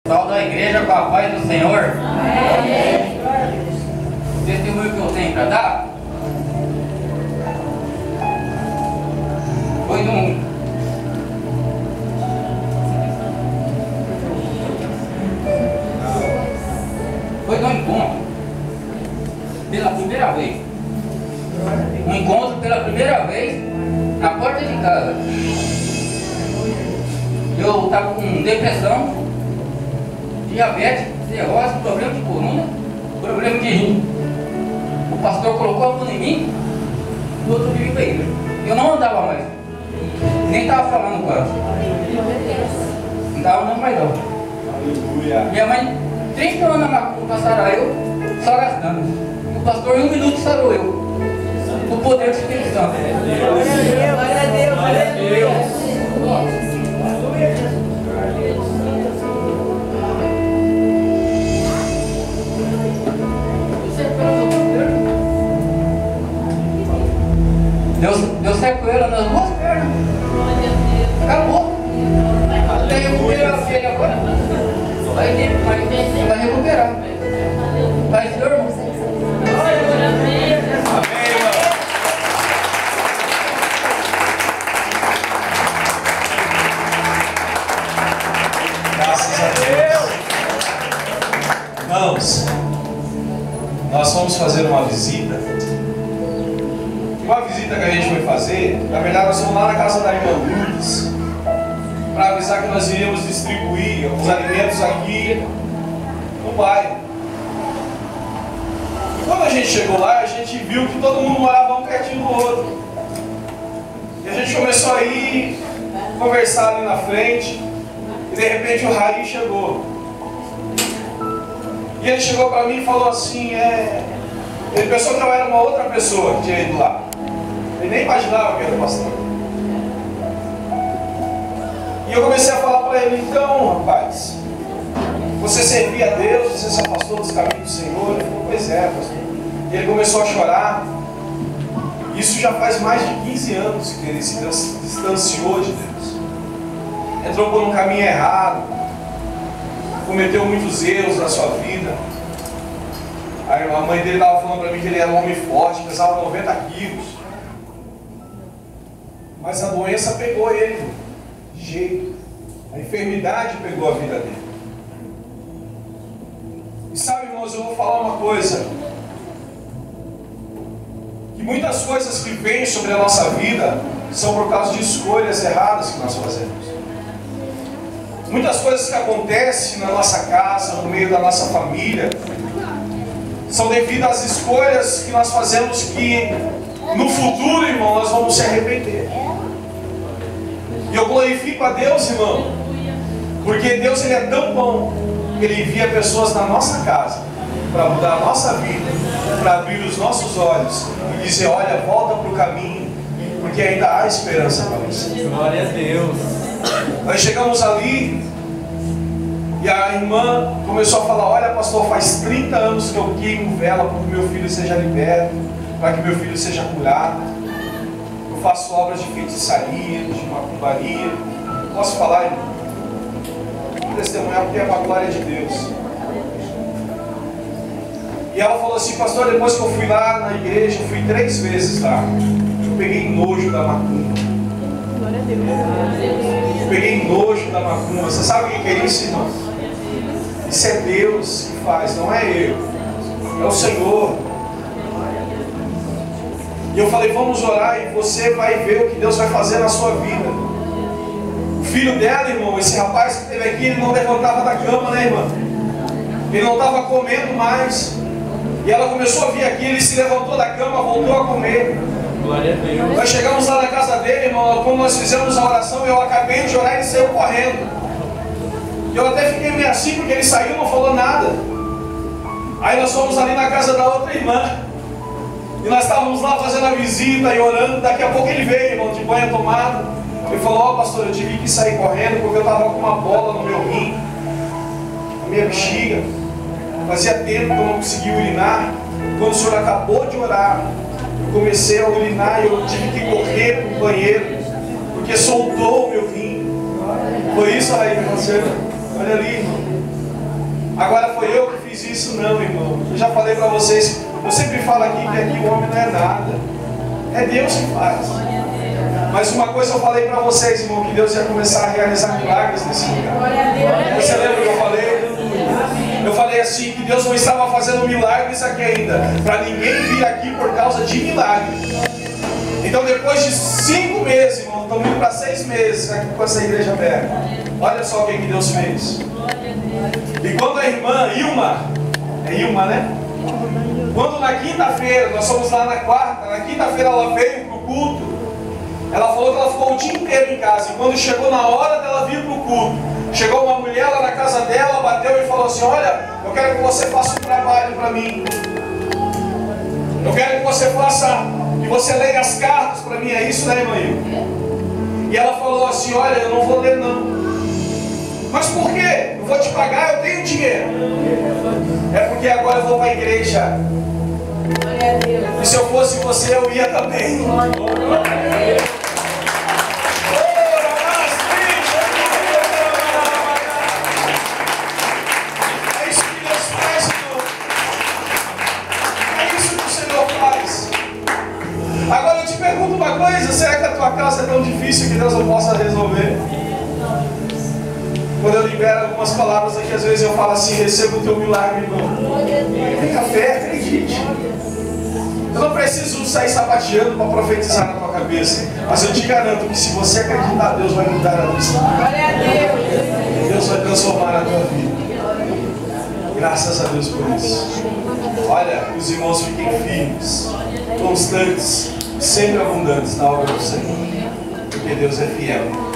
Pessoal da igreja, com a paz do Senhor. Amém. O testemunho que eu tenho para dar foi num encontro pela primeira vez. Um encontro pela primeira vez na porta de casa. Eu estava com depressão, diabetes, cirrose, problema de coluna, problema de rim. O pastor colocou a mão em mim, no outro dia para ele. Eu não andava mais, nem estava falando com ela. Não estava andando mais não. Aleluia. Minha mãe, 30 anos na macumba para sarar eu, só gastando. O pastor em 1 minuto sarou eu. O poder do Espírito Santo. Glória a Deus, glória a Deus. Deu sequela nas duas pernas. Acabou. Até recuperar a filha agora. Vai recuperar. Vai ser, irmão. Amém, irmão. Graças a Deus. Irmãos, nós vamos fazer uma visita. Uma visita que a gente foi fazer, na verdade nós fomos lá na casa da irmã Lourdes para avisar que nós iríamos distribuir os alimentos aqui no bairro. E quando a gente chegou lá, a gente viu que todo mundo morava um pertinho do outro. E a gente começou a ir conversar ali na frente, e de repente o Raí chegou. E ele chegou para mim e falou assim, ele pensou que eu era uma outra pessoa que tinha ido lá. Ele nem imaginava que era pastor. E eu comecei a falar para ele, então, rapaz, você servia a Deus, você se afastou dos caminhos do Senhor? Ele falou, pois é, pastor. E ele começou a chorar. Isso já faz mais de 15 anos que ele se distanciou de Deus. Entrou por um caminho errado, cometeu muitos erros na sua vida. A mãe dele estava falando para mim que ele era um homem forte, pesava 90 quilos. Mas a doença pegou ele, de jeito. A enfermidade pegou a vida dele. E sabe, irmãos, eu vou falar uma coisa. Que muitas coisas que vêm sobre a nossa vida são por causa de escolhas erradas que nós fazemos. Muitas coisas que acontecem na nossa casa, no meio da nossa família, são devido às escolhas que nós fazemos que no futuro, irmão, nós vamos se arrepender. E eu glorifico a Deus, irmão, porque Deus ele é tão bom que Ele envia pessoas na nossa casa para mudar a nossa vida, para abrir os nossos olhos e dizer, olha, volta para o caminho, porque ainda há esperança para você. Glória a Deus. Nós chegamos ali e a irmã começou a falar, olha pastor, faz 30 anos que eu queimo vela para que meu filho seja liberto, para que meu filho seja curado. Eu faço obras de feitiçaria, de macumbaria. Posso falar, irmão? Vou testemunhar porque é para a glória de Deus. E ela falou assim, pastor, depois que eu fui lá na igreja, eu fui 3 vezes lá. Eu peguei nojo da macumba. Glória a Deus. Eu peguei nojo da macumba. Você sabe o que é isso, irmão? Isso é Deus que faz, não é eu. É o Senhor. E eu falei, vamos orar e você vai ver o que Deus vai fazer na sua vida. O filho dela, irmão, esse rapaz que esteve aqui, ele não levantava da cama, né, irmã? Ele não estava comendo mais. E ela começou a vir aqui, ele se levantou da cama, voltou a comer. Glória a Deus. Nós chegamos lá na casa dele, irmão, como nós fizemos a oração, eu acabei de orar e ele saiu correndo. E eu até fiquei meio assim, porque ele saiu e não falou nada. Aí nós fomos ali na casa da outra irmã. E nós estávamos lá fazendo a visita e orando. Daqui a pouco ele veio, irmão, de banho tomado. Ele falou, ó pastor, eu tive que sair correndo porque eu estava com uma bola no meu rim, na minha bexiga. Fazia tempo que eu não conseguia urinar. Quando o senhor acabou de orar, eu comecei a urinar e eu tive que correr para o banheiro, porque soltou o meu rim. Foi isso aí, você? Olha ali, irmão. Agora foi eu que fiz isso? Não, irmão. Eu já falei para vocês, eu sempre falo aqui que aqui o homem não é nada. É Deus que faz. Mas uma coisa eu falei para vocês, irmão, que Deus ia começar a realizar milagres nesse lugar. Você lembra que eu falei? Eu falei assim, que Deus não estava fazendo milagres aqui ainda, para ninguém vir aqui por causa de milagre. Então depois de 5 meses, irmão, estamos indo para 6 meses aqui com essa igreja aberta. Olha só o que Deus fez. E quando a irmã Ilma, é Ilma, né? Quando na quinta-feira, nós fomos lá na quarta, na quinta-feira ela veio para o culto, ela falou que ela ficou o dia inteiro em casa. E quando chegou na hora dela vir para o culto, chegou uma mulher lá na casa dela, bateu e falou assim: olha, eu quero que você faça um trabalho para mim. Eu quero que você faça, que você leia as cartas para mim. É isso, né, irmã Ilma? E ela falou assim: olha, eu não vou ler não. Mas por quê? Eu vou te pagar, eu tenho dinheiro. É porque agora eu vou para a igreja. E se eu fosse você, eu ia também. É isso que Deus faz, irmão. É isso que o Senhor faz. Agora eu te pergunto uma coisa: será que a tua casa é tão difícil que Deus não possa resolver? Quando eu libero algumas palavras aqui, às vezes eu falo assim: receba o teu milagre, irmão. Tenha fé, acredite. Eu não preciso sair sapateando para profetizar na tua cabeça, mas eu te garanto que se você acreditar, Deus vai mudar a tua história. Deus vai transformar a tua vida. Graças a Deus por isso. Olha, os irmãos fiquem firmes, constantes, sempre abundantes na obra do Senhor, porque Deus é fiel.